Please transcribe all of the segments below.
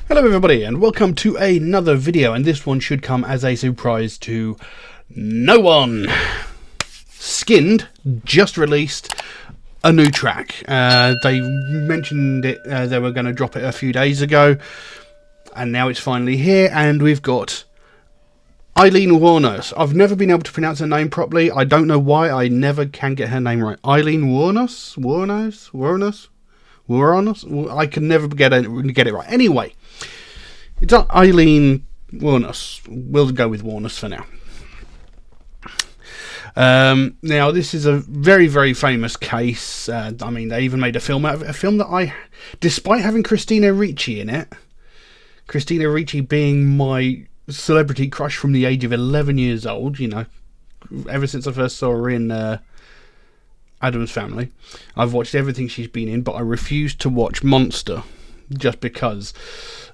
Hello everybody and welcome to another video, and this one should come as a surprise to no one. Skynd just released a new track. They mentioned it, they were going to drop it a few days ago, and now it's finally here, and we've got Aileen Wournos. I've never been able to pronounce her name properly. I don't know why, I never can get her name right. Aileen Wournos? I can never get it right. Anyway, it's not Aileen Wournos. We'll go with Wournos for now. Now, this is a very, very famous case. I mean, they even made a film out of it. A film that despite having Christina Ricci in it, Christina Ricci being my celebrity crush from the age of 11 years old, you know, ever since I first saw her in Addams Family, I've watched everything she's been in, but I refused to watch Monster just because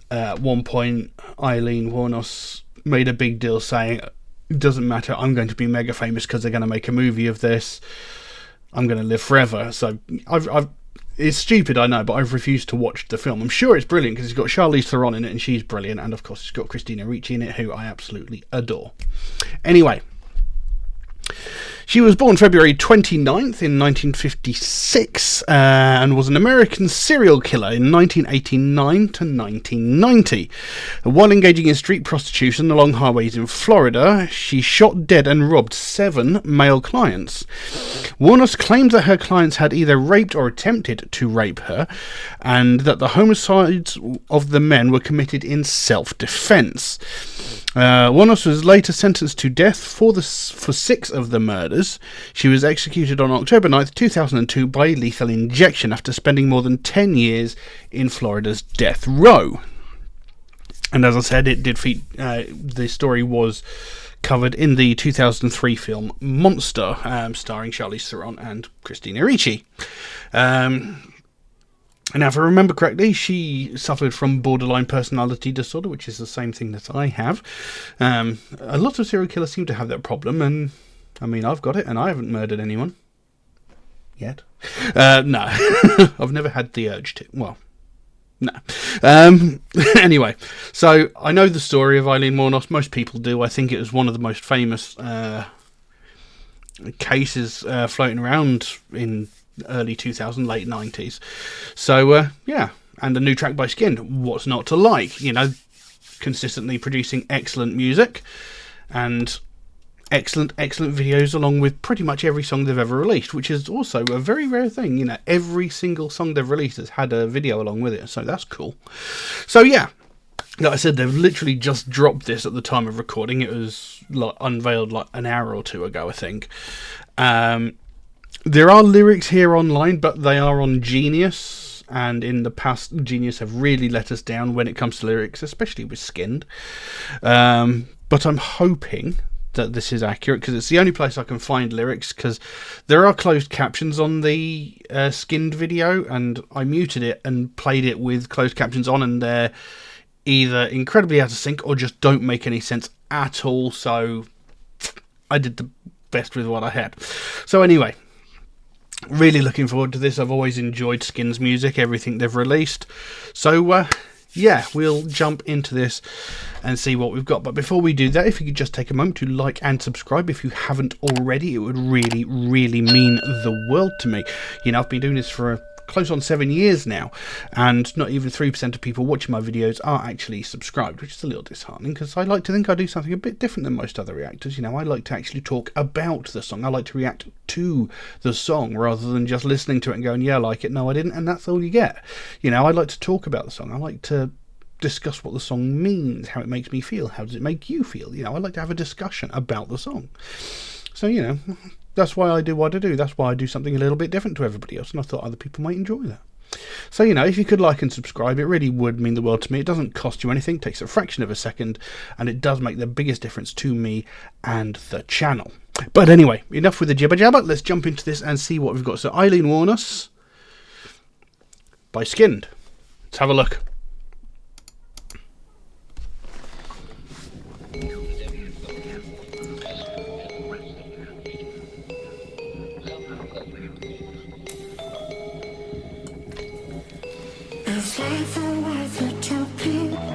at one point Aileen Wournos made a big deal saying, it doesn't matter, I'm going to be mega famous because they're going to make a movie of this, I'm going to live forever. So it's stupid, I know, but I've refused to watch the film. I'm sure it's brilliant because it's got Charlize Theron in it and she's brilliant, and of course it's got Christina Ricci in it, who I absolutely adore. Anyway, she was born February 29th in 1956 and was an American serial killer in 1989 to 1990. While engaging in street prostitution along highways in Florida, she shot dead and robbed 7 male clients. Wournos claimed that her clients had either raped or attempted to rape her, and that the homicides of the men were committed in self-defense. Wournos was later sentenced to death for 6 of the murders. She was executed on October 9th, 2002 by lethal injection after spending more than 10 years in Florida's death row. And as I said, it did the story was covered in the 2003 film Monster, starring Charlize Theron and Christina Ricci. Now, if I remember correctly, she suffered from borderline personality disorder, which is the same thing that I have. A lot of serial killers seem to have that problem, and I mean, I've got it, and I haven't murdered anyone yet. No, I've never had the urge to. Well, no. Anyway, so I know the story of Aileen Wournos. Most people do. I think it was one of the most famous cases floating around in early 2000s, late 90s. So yeah, and a new track by Skynd. What's not to like? You know, consistently producing excellent music and excellent videos along with pretty much every song they've ever released, which is also a very rare thing. You know, every single song they've released has had a video along with it, so that's cool. So yeah, like I said, they've literally just dropped this at the time of recording. It was unveiled like an hour or two ago, I think. There are lyrics here online, but they are on Genius, and in the past Genius have really let us down when it comes to lyrics, especially with Skynd. But I'm hoping that this is accurate, because it's the only place I can find lyrics, because there are closed captions on the Skynd video, and I muted it and played it with closed captions on, and they're either incredibly out of sync or just don't make any sense at all, so I did the best with what I had. So anyway, really looking forward to this. I've always enjoyed Skynd's music, everything they've released. So yeah, we'll jump into this and see what we've got. But before we do that, if you could just take a moment to like and subscribe if you haven't already, it would really, really mean the world to me. You know, I've been doing this for close on 7 years now, and not even 3% of people watching my videos are actually subscribed, which is a little disheartening, because I like to think I do something a bit different than most other reactors. You know, I like to actually talk about the song. I like to react to the song rather than just listening to it and going, yeah, I like it, no, I didn't, and that's all you get. You know, I like to talk about the song. I like to discuss what the song means, how it makes me feel, how does it make you feel. You know, I like to have a discussion about the song. So, you know, that's why I do what I do. That's why I do something a little bit different to everybody else, and I thought other people might enjoy that. So, you know, if you could like and subscribe, it really would mean the world to me. It doesn't cost you anything, it takes a fraction of a second, and it does make the biggest difference to me and the channel. But anyway, enough with the jibber jabber. Let's jump into this and see what we've got. So, Aileen Wournos by Skynd. Let's have a look. It's like the words were to be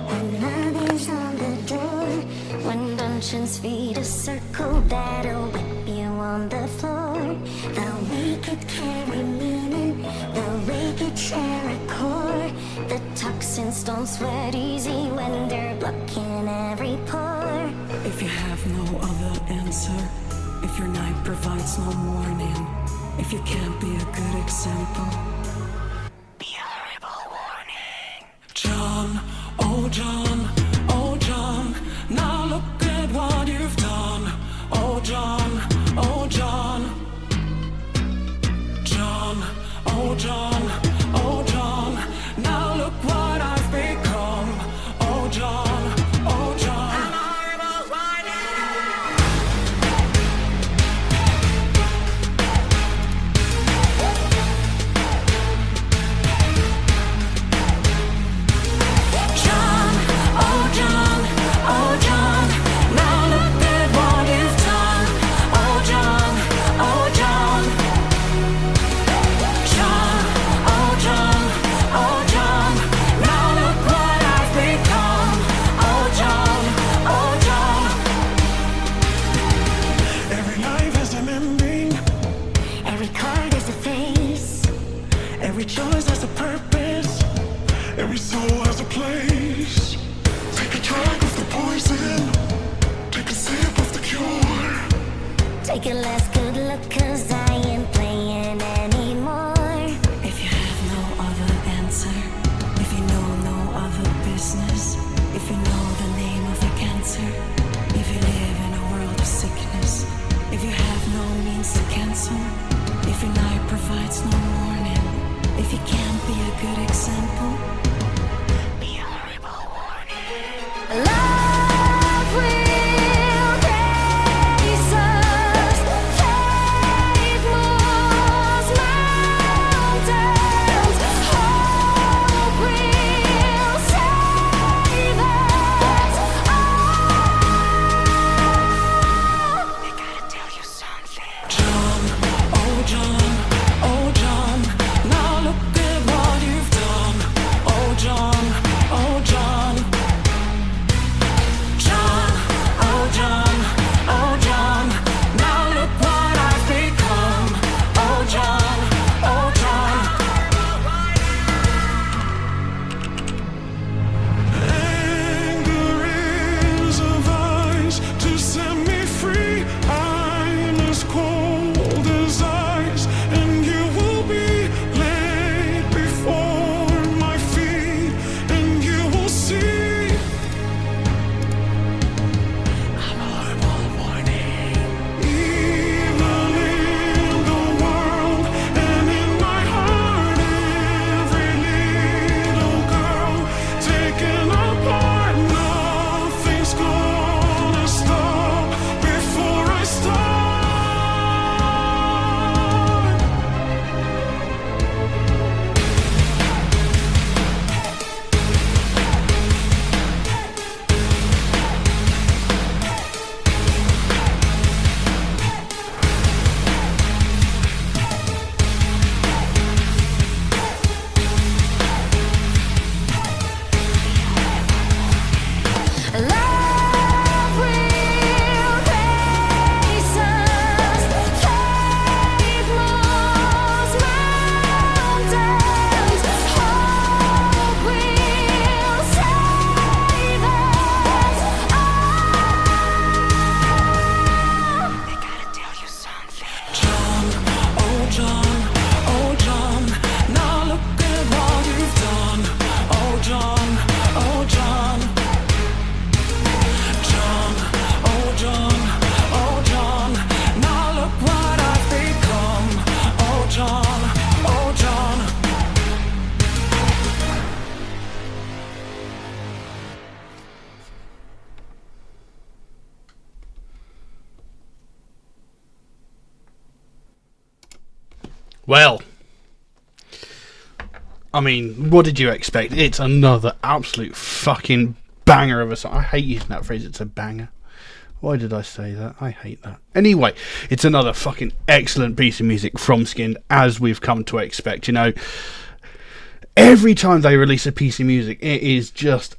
innocence don't sweat easy when they're blocking every pore. If you have no other answer, if your night provides no morning, if you can't be a good example, be a horrible warning. John, oh John, oh John, now look at what you've done. Oh John, oh John. John, oh John, oh John, now look what I've become. Oh John, oh John. I'm a horrible warning. John, oh John, oh John, now look at what you've done. Oh John, oh John. John, oh John, oh John, now look what I've become. Oh John, oh John. Every life has an ending, Every card is a face. every choice has a purpose, every soul has a place. Take a drag of the poison, take a sip of the cure. Take a last good look, cause I ain't playing anymore. If you have no other answer, if you know no other business, if you know the name of your cancer, if you live in a world of sickness, if you have no means to cancel, if your night provides no morning, if you can't be a good example, be a horrible warning. Love will raise us, faith moves mountains, hope will save us all. I gotta tell you something. John, oh John, oh John, now look at what you've done. Oh John, oh John. John, oh John, oh John, now look what I've become. Oh John, oh John. Anger is a vice to set me free. I'm as cold as ice, and you will be laid before my feet, and you will see. I'm a horrible warning. Evil in the world, and in my heart, every little girl taken apart. Nothing's gonna stop before I start. Love will raise us, faith moves mountains, hope will save us all. I gotta tell you something. John, oh John, oh John, now look at what you've done. Oh John, oh John. John, oh John, oh John, now look what I've become. Oh John, oh John. Well, I mean, what did you expect? It's another absolute fucking banger of a song. I hate using that phrase, it's a banger. Why did I say that? I hate that. Anyway, it's another fucking excellent piece of music from Skynd, as we've come to expect. You know, every time they release a piece of music, it is just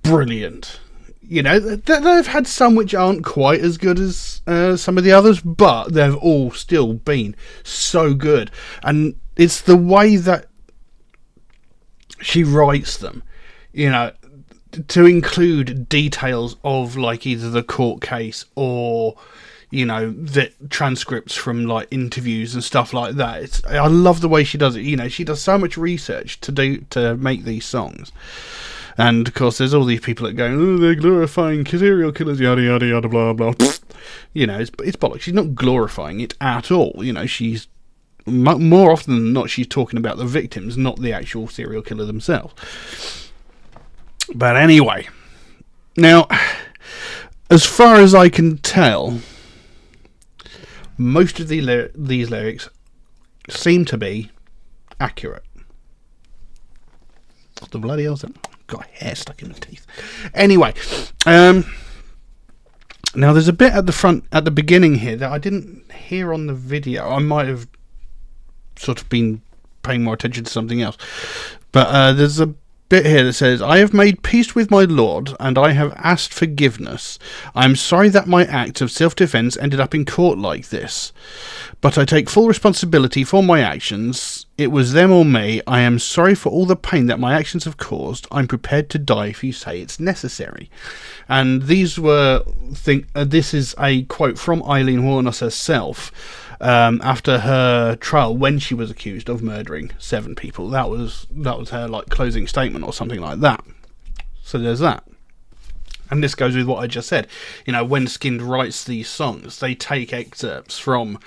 brilliant. You know, they've had some which aren't quite as good as some of the others, but they've all still been so good. And it's the way that she writes them, you know, to include details of like either the court case or, you know, the transcripts from like interviews and stuff like that. I love the way she does it. You know, she does so much research to make these songs. And of course, there's all these people that go, oh, they're glorifying serial killers, yada yada yada, blah blah. You know, it's bollocks. She's not glorifying it at all. You know, she's more often than not, she's talking about the victims, not the actual serial killer themselves. But anyway, now, as far as I can tell, most of these lyrics seem to be accurate. What the bloody hell's that? Got hair stuck in my teeth. Anyway, now there's a bit at the beginning here that I didn't hear on the video. I might have sort of been paying more attention to something else. But there's a bit here that says, I have made peace with my Lord, and I have asked forgiveness. I am sorry that my act of self-defense ended up in court like this. But I take full responsibility for my actions. It was them or me. I am sorry for all the pain that my actions have caused. I'm prepared to die if you say it's necessary. And these were... this is a quote from Aileen Wournos herself, after her trial when she was accused of murdering 7 people. That was her like closing statement or something like that. So there's that. And this goes with what I just said. You know, when Skynd writes these songs, they take excerpts from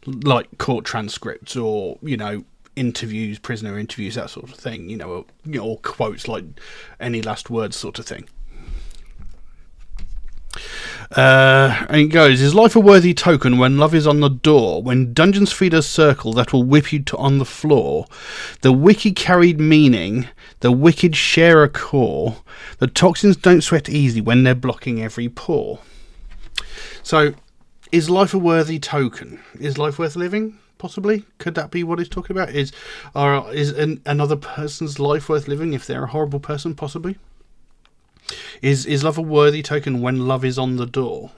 like court transcripts or, you know, interviews, prisoner interviews, that sort of thing, you know, or quotes like any last words sort of thing. And it goes, is life a worthy token when love is on the door, when dungeons feed a circle that will whip you on the floor, the wicked carried meaning, the wicked share a core, the toxins don't sweat easy when they're blocking every pore. So, is life a worthy token? Is life worth living? Possibly. Could that be what he's talking about? Is another person's life worth living if they're a horrible person? Possibly. Is love a worthy token when love is on the door?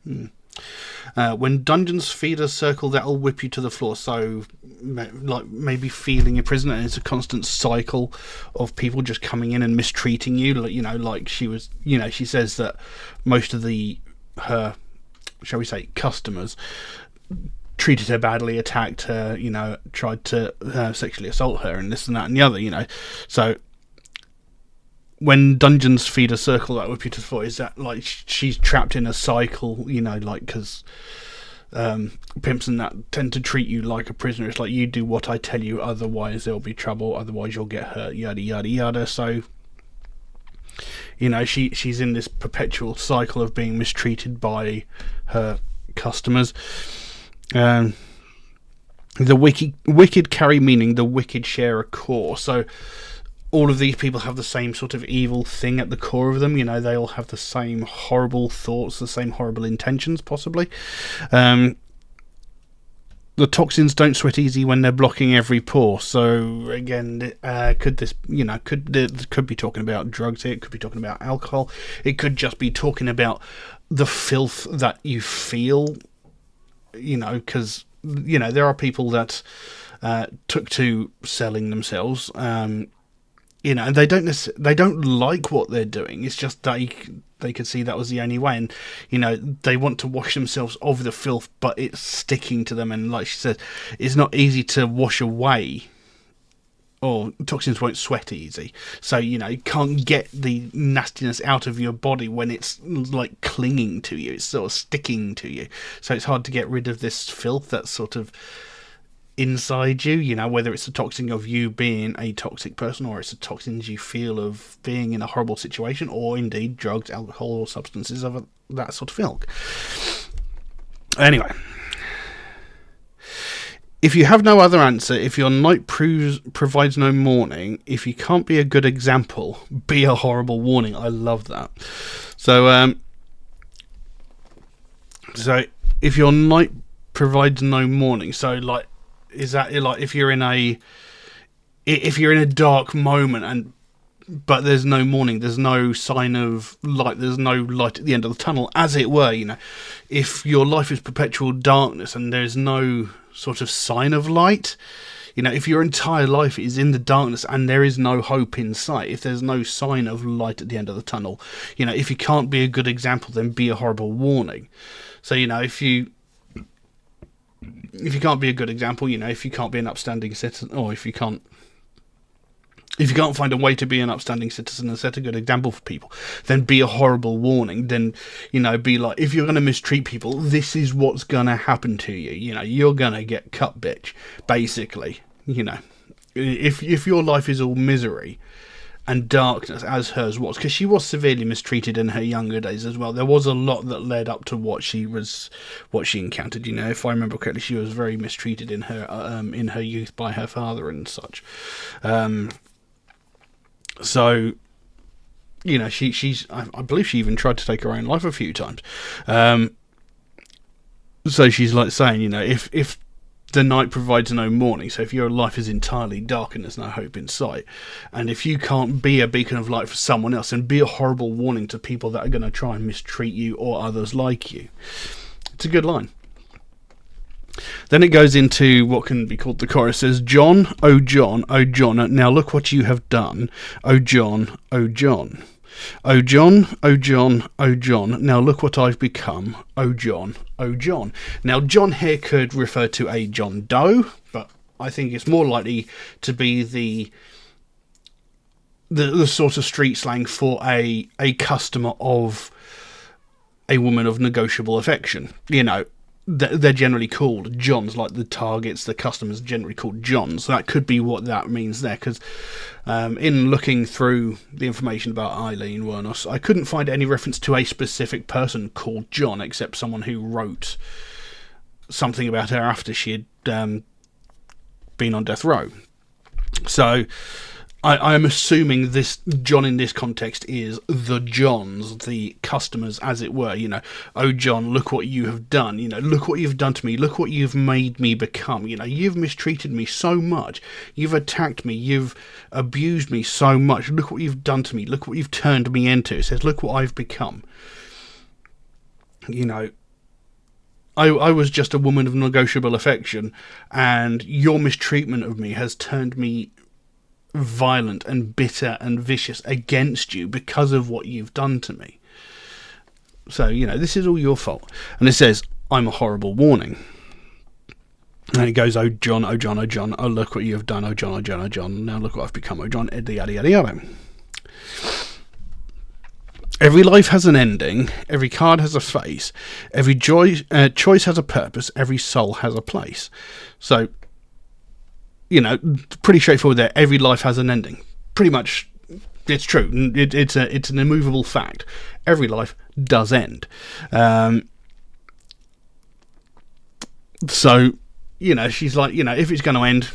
When dungeons feed a circle that'll whip you to the floor. So, like maybe feeling a prisoner, and it's a constant cycle of people just coming in and mistreating you. You know, like she was. You know, she says that most of her, shall we say, customers treated her badly, attacked her. You know, tried to sexually assault her, and this and that and the other. You know, so. When dungeons feed a circle that whip you to the floor, is that like she's trapped in a cycle, you know, like because pimps and that tend to treat you like a prisoner. It's like, you do what I tell you, otherwise there'll be trouble, otherwise you'll get hurt, yada yada yada. So, you know, she's in this perpetual cycle of being mistreated by her customers. The wicked carry meaning, the wicked share a core. So all of these people have the same sort of evil thing at the core of them. You know, they all have the same horrible thoughts, the same horrible intentions, possibly. The toxins don't sweat easy when they're blocking every pore. So again, could this, you know, could be talking about drugs here, it could be talking about alcohol, it could just be talking about the filth that you feel, you know, because, you know, there are people that took to selling themselves, you know, and they don't like what they're doing. It's just they could see that was the only way, and you know, they want to wash themselves of the filth, but it's sticking to them. And like she said, it's not easy to wash away, or toxins won't sweat easy. So you know, you can't get the nastiness out of your body when it's like clinging to you. It's sort of sticking to you. So it's hard to get rid of this filth that's sort of inside you, you know, whether it's a toxin of you being a toxic person, or it's the toxins you feel of being in a horrible situation, or indeed drugs, alcohol, or substances of that sort of ilk. Anyway, if you have no other answer, if your night provides no morning, if you can't be a good example, be a horrible warning. I love that. So if your night provides no morning, so like, is that like if you're in a dark moment but there's no morning, there's no sign of light, there's no light at the end of the tunnel, as it were, you know, if your life is perpetual darkness and there's no sort of sign of light, You know, if your entire life is in the darkness and there is no hope in sight, if there's no sign of light at the end of the tunnel, you know, if you can't be a good example, then be a horrible warning. So, you know, if you can't be a good example, you know, if you can't be an upstanding citizen, or if you can't find a way to be an upstanding citizen and set a good example for people, then be a horrible warning. Then, you know, be like, if you're going to mistreat people, this is what's going to happen to you. You know, you're going to get cut, bitch, basically. You know, if your life is all misery and darkness, as hers was, because she was severely mistreated in her younger days as well. There was a lot that led up to what she encountered. You know, if I remember correctly, she was very mistreated in her youth by her father and such. So, you know, I believe she even tried to take her own life a few times. So she's like saying, you know, if the night provides no morning, so if your life is entirely dark and there's no hope in sight, and if you can't be a beacon of light for someone else and be a horrible warning to people that are going to try and mistreat you or others like you, it's a good line. Then it goes into what can be called the chorus. It says, John, oh John, now look what you have done. Oh John, oh John. Oh John, oh John, oh John, now look what I've become. Oh John, oh John. Now John here could refer to a John Doe, but I think it's more likely to be the sort of street slang for a customer of a woman of negotiable affection. You know, they're generally called Johns, like the targets, the customers are generally called Johns. So that could be what that means there, because in looking through the information about Aileen Wournos, I couldn't find any reference to a specific person called John, except someone who wrote something about her after she had been on death row. So I am assuming this John in this context is the Johns, the customers, as it were. You know, oh John, look what you have done. You know, look what you've done to me. Look what you've made me become. You know, you've mistreated me so much. You've attacked me. You've abused me so much. Look what you've done to me. Look what you've turned me into. It says, look what I've become. You know, I was just a woman of negotiable affection, and your mistreatment of me has turned me violent and bitter and vicious against you because of what you've done to me. So, you know, this is all your fault. And it says, I'm a horrible warning. And it goes, oh John, oh John, oh John, oh look what you have done, oh John, oh John, oh John, now look what I've become, oh John, yada yada yada. Every life has an ending, every card has a face, every choice has a purpose, every soul has a place. So, you know, pretty straightforward there. Every life has an ending. Pretty much, it's true. It's an immovable fact. Every life does end. So, you know, she's like, you know, if it's going to end,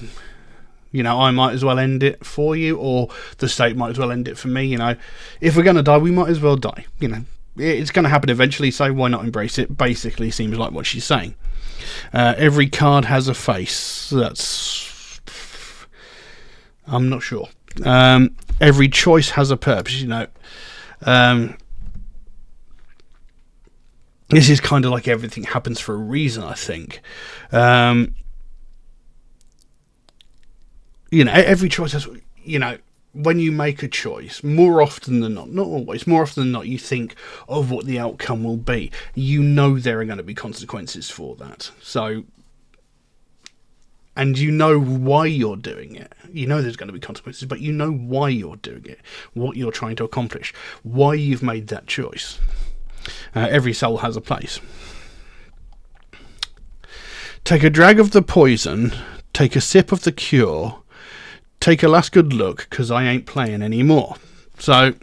you know, I might as well end it for you, or the state might as well end it for me. You know, if we're going to die, we might as well die. You know, it's going to happen eventually, so why not embrace it? Basically, seems like what she's saying. Every card has a face. That's... I'm not sure. Every choice has a purpose, you know. This is kind of like everything happens for a reason, I think. You know, every choice has, you know, when you make a choice, more often than not always, more often than not, you think of what the outcome will be. You know there are going to be consequences for that. So, and you know why you're doing it. You know there's going to be consequences, but you know why you're doing it, what you're trying to accomplish, why you've made that choice. Every soul has a place. Take a drag of the poison, take a sip of the cure, take a last good look, 'cause I ain't playing anymore. So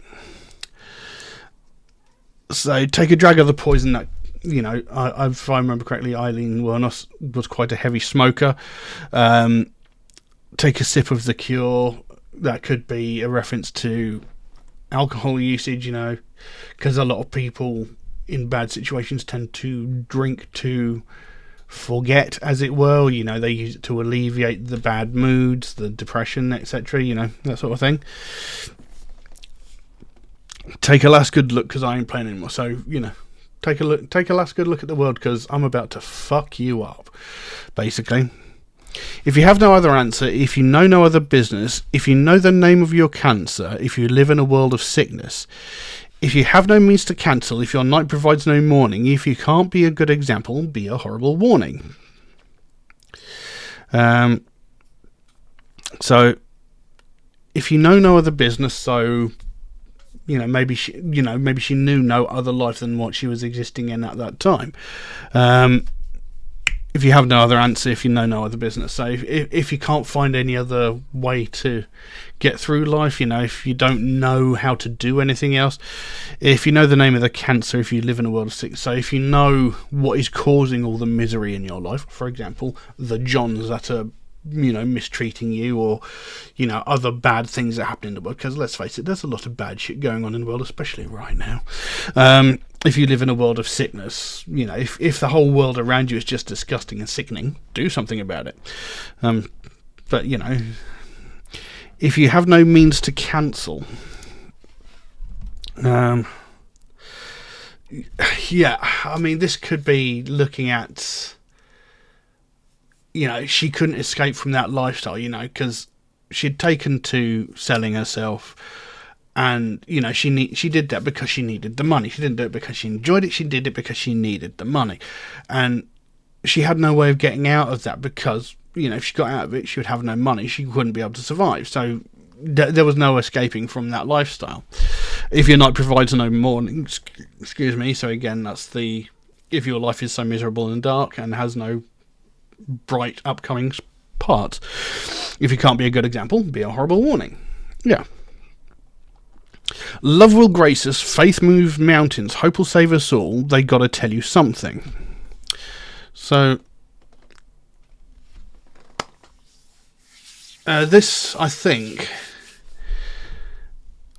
take a drag of the poison. That, you know, if I remember correctly, Aileen Wournos was quite a heavy smoker. Take a sip of the cure. That could be a reference to alcohol usage, you know, because a lot of people in bad situations tend to drink to forget, as it were. You know, they use it to alleviate the bad moods, the depression, etc. You know, that sort of thing. Take a last good look, 'cause I ain't playing anymore. So, you know, take a last good look at the world, 'cause I'm about to fuck you up, basically. If you have no other answer, if you know no other business, if you know the name of your cancer, if you live in a world of sickness, if you have no means to cancel, if your night provides no morning, if you can't be a good example, be a horrible warning. So, if you know no other business, so maybe she knew no other life than what she was existing in at that time. If you have no other answer, if you know no other business, so if you can't find any other way to get through life, if you don't know how to do anything else, if you know the name of the cancer, if you live in a world of sickness, so if you know what is causing all the misery in your life, for example, the Johns that are mistreating you, or other bad things that happen in the world, because let's face it, there's a lot of bad shit going on in the world, especially right now. If you live in a world of sickness, if the whole world around you is just disgusting and sickening, do something about it. But if you have no means to cancel, this could be looking at, she couldn't escape from that lifestyle, because she'd taken to selling herself, and she did that because she needed the money. She didn't do it because she enjoyed it. She did it because she needed the money, and she had no way of getting out of that, because if she got out of it, she would have no money. She wouldn't be able to survive. So there was no escaping from that lifestyle. If your night provides no morning, excuse me. So again, that's if your life is so miserable and dark and has no bright upcoming parts. If you can't be a good example, be a horrible warning. Yeah. Love will grace us, faith moves mountains, hope will save us all, they gotta tell you something. So this, I think,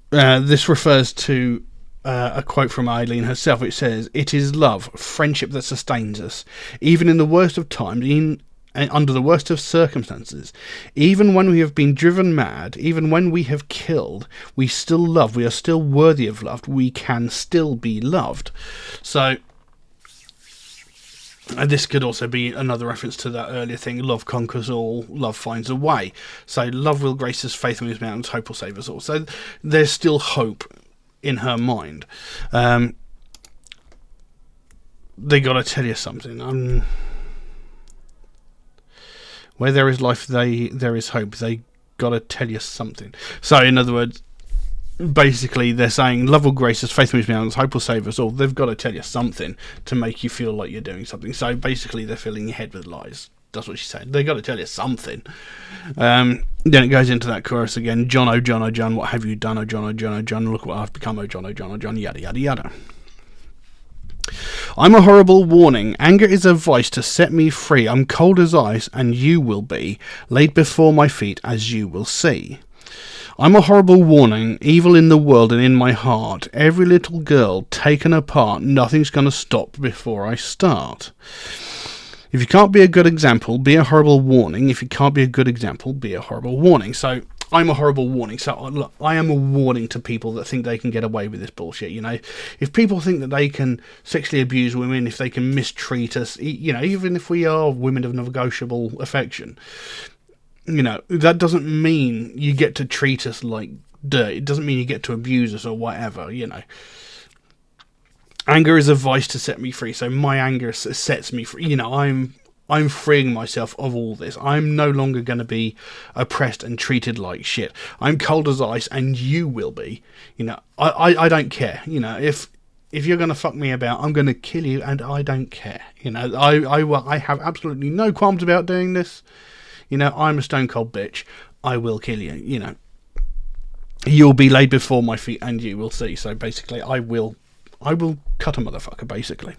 this refers to a quote from Aileen herself, which says, "It is love, friendship that sustains us, even in the worst of times, under the worst of circumstances. Even when we have been driven mad, even when we have killed, we still love, we are still worthy of love, we can still be loved." So, this could also be another reference to that earlier thing, love conquers all, love finds a way. So, love will grace us, faith moves mountains, hope will save us all. So, there's still hope in her mind. They gotta tell you something. Where there is life, there is hope. They gotta tell you something. So, in other words, basically, they're saying love will grace us, faith moves mountains, hope will save us all. They've got to tell you something to make you feel like you're doing something. So, basically, they're filling your head with lies. That's what she said. They've got to tell you something. Then it goes into that chorus again. John, oh John, oh John, what have you done? Oh John, oh John, oh John, look what I've become. Oh John, oh John, oh John, yada, yada, yada. I'm a horrible warning. Anger is a vice to set me free. I'm cold as ice, and you will be laid before my feet, as you will see. I'm a horrible warning, evil in the world and in my heart. Every little girl taken apart. Nothing's going to stop before I start. If you can't be a good example, be a horrible warning. If you can't be a good example, be a horrible warning. So, I'm a horrible warning. So, look, I am a warning to people that think they can get away with this bullshit. If people think that they can sexually abuse women, if they can mistreat us, even if we are women of negotiable affection, that doesn't mean you get to treat us like dirt. It doesn't mean you get to abuse us or whatever. Anger is a vice to set me free. So my anger sets me free. I'm freeing myself of all this. I'm no longer going to be oppressed and treated like shit. I'm cold as ice, and you will be. I don't care. If you're going to fuck me about, I'm going to kill you, and I don't care. I have absolutely no qualms about doing this. I'm a stone cold bitch. I will kill you. You'll be laid before my feet, and you will see. So basically, I will cut a motherfucker, basically.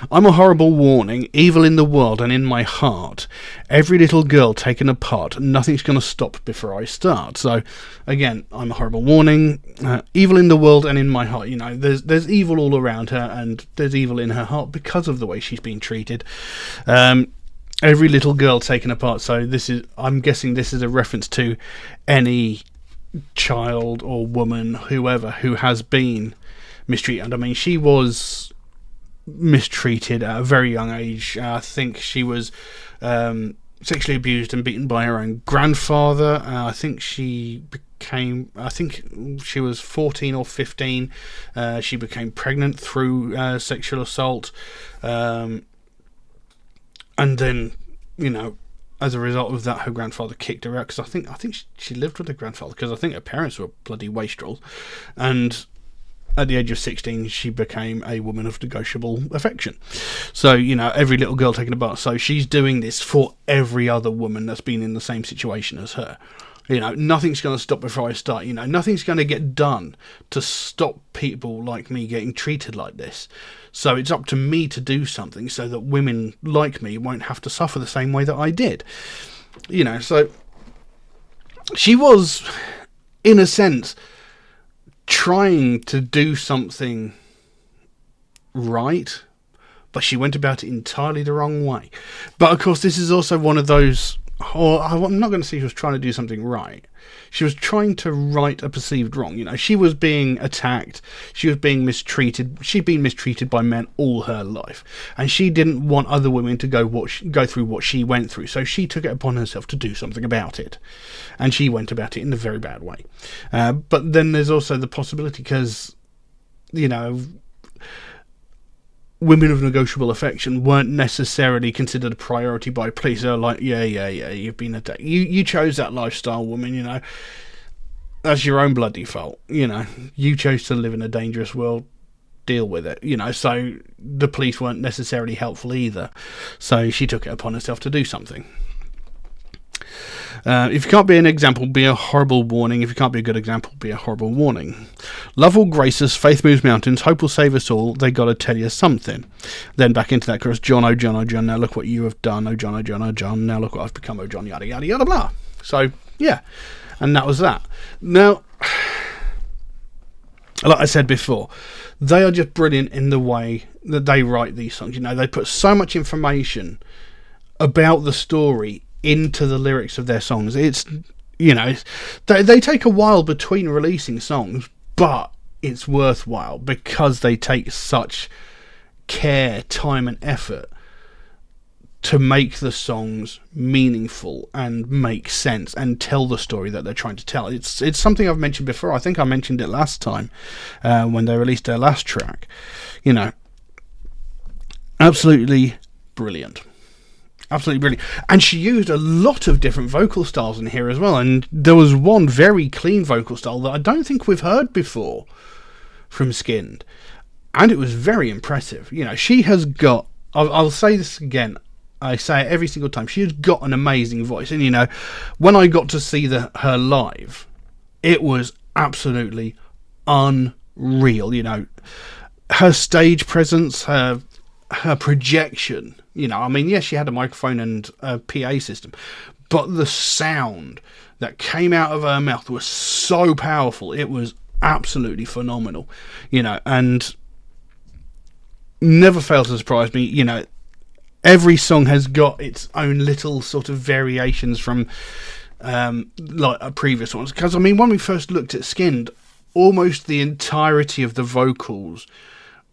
I'm a horrible warning, evil in the world and in my heart. Every little girl taken apart. Nothing's going to stop before I start. So, again, I'm a horrible warning, evil in the world and in my heart. There's evil all around her, and there's evil in her heart because of the way she's been treated. Every little girl taken apart. So I'm guessing this is a reference to any child or woman, whoever, who has been mistreated. I mean, she was mistreated at a very young age. I think she was sexually abused and beaten by her own grandfather. I think she was 14 or 15. She became pregnant through sexual assault. And then, as a result of that, her grandfather kicked her out, because I think she lived with her grandfather, because I think her parents were bloody wastrels. And at the age of 16, she became a woman of negotiable affection. So, every little girl taking a bath. So she's doing this for every other woman that's been in the same situation as her. Nothing's going to stop before I start. Nothing's going to get done to stop people like me getting treated like this. So it's up to me to do something so that women like me won't have to suffer the same way that I did. So she was, in a sense, trying to do something right, but she went about it entirely the wrong way. But of course, this is also one of those, I'm not going to say she was trying to do something right. She was trying to right a perceived wrong. She was being attacked. She was being mistreated. She'd been mistreated by men all her life, and she didn't want other women to go through what she went through. So she took it upon herself to do something about it, and she went about it in a very bad way. But then there's also the possibility, because women of negotiable affection weren't necessarily considered a priority by police. They're like, yeah, you've been attacked. You chose that lifestyle, woman, That's your own bloody fault, You chose to live in a dangerous world. Deal with it, So the police weren't necessarily helpful either. So she took it upon herself to do something. If you can't be an example, be a horrible warning. If you can't be a good example, be a horrible warning. Love will grace us, faith moves mountains, hope will save us all, they gotta tell you something. Then back into that chorus, John, oh John, oh John, now look what you have done, oh John, oh John, oh John, now look what I've become, oh John, yada yada yada blah. So, yeah, and that was that. Now, like I said before, they are just brilliant in the way that they write these songs. They put so much information about the story into the lyrics of their songs. It's, they take a while between releasing songs, but it's worthwhile because they take such care, time and effort to make the songs meaningful and make sense and tell the story that they're trying to tell. It's something I've mentioned before. I think I mentioned it last time when they released their last track. Absolutely brilliant. Absolutely brilliant. And she used a lot of different vocal styles in here as well. And there was one very clean vocal style that I don't think we've heard before from Skynd. And it was very impressive. She has got, I'll say this again, I say it every single time, she has got an amazing voice. And, when I got to see her live, it was absolutely unreal. Her stage presence, her projection, yes, she had a microphone and a PA system, but the sound that came out of her mouth was so powerful. It was absolutely phenomenal, and never failed to surprise me. Every song has got its own little sort of variations from like previous ones, because when we first looked at Skynd, almost the entirety of the vocals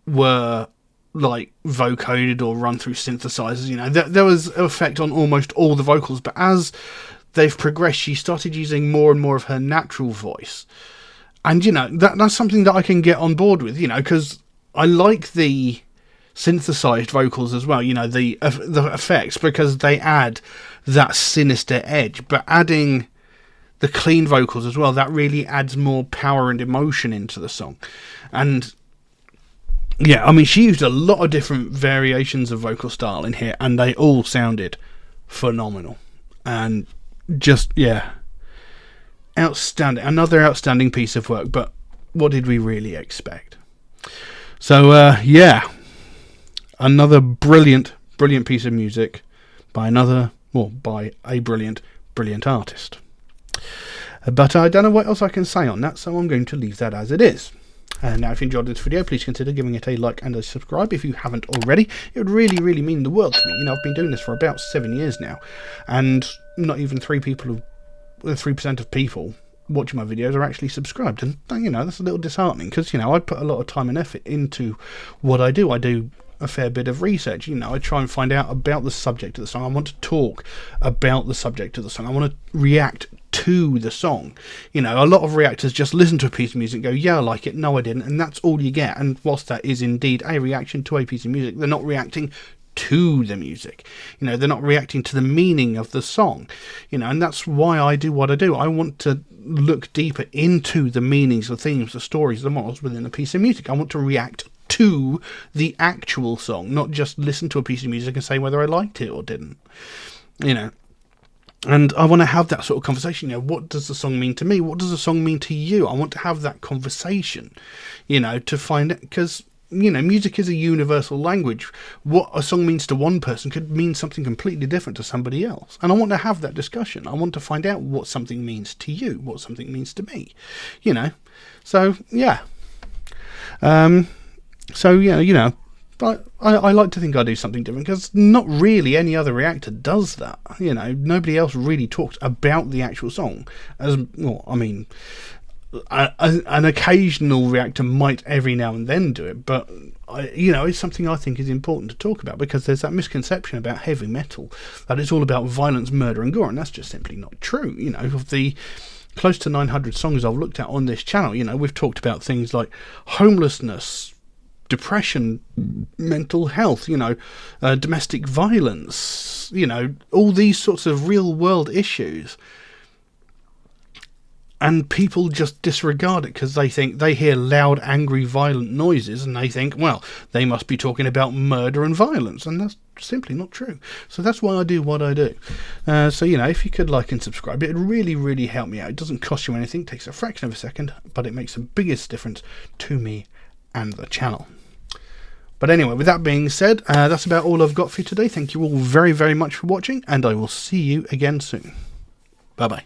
were like vocoded or run through synthesizers. There was an effect on almost all the vocals, but as they've progressed, she started using more and more of her natural voice, and that's something that I can get on board with, because I like the synthesized vocals as well, the effects, because they add that sinister edge. But adding the clean vocals as well, that really adds more power and emotion into the song. And yeah, she used a lot of different variations of vocal style in here, and they all sounded phenomenal. And just, yeah, outstanding. Another outstanding piece of work, but what did we really expect? So, yeah, another brilliant piece of music by a brilliant artist. But I don't know what else I can say on that, so I'm going to leave that as it is. And now, if you enjoyed this video, please consider giving it a like and a subscribe if you haven't already. It would really mean the world to me. I've been doing this for about 7 years now, and not even 3% of people watching my videos are actually subscribed. And that's a little disheartening, because I put a lot of time and effort into what I do. I do a fair bit of research. I try and find out about the subject of the song. I want to talk about the subject of the song. I want to react to the song. A lot of reactors just listen to a piece of music and go, yeah, I like it, no I didn't, and that's all you get. And whilst that is indeed a reaction to a piece of music, they're not reacting to the music. They're not reacting to the meaning of the song. And that's why I do what I do. I want to look deeper into the meanings, the themes, the stories, the morals within a piece of music. I want to react to the actual song, not just listen to a piece of music and say whether I liked it or didn't. And I want to have that sort of conversation. What does the song mean to me? What does the song mean to you? I want to have that conversation, to find it, because music is a universal language. What a song means to one person could mean something completely different to somebody else. And I want to have that discussion. I want to find out what something means to you, what something means to me, So, yeah. But I like to think I do something different, because not really any other reactor does that. Nobody else really talks about the actual song. An occasional reactor might every now and then do it, but it's something I think is important to talk about, because there's that misconception about heavy metal that it's all about violence, murder and gore, and that's just simply not true. Of the close to 900 songs I've looked at on this channel, we've talked about things like homelessness, depression, mental health, domestic violence, all these sorts of real world issues. And people just disregard it because they hear loud, angry, violent noises and they think, well, they must be talking about murder and violence, and that's simply not true. So that's why I do what I do. If you could like and subscribe, it'd really, really help me out. It doesn't cost you anything, it takes a fraction of a second, but it makes the biggest difference to me and the channel. But anyway, with that being said, that's about all I've got for you today. Thank you all very, very much for watching, and I will see you again soon. Bye-bye.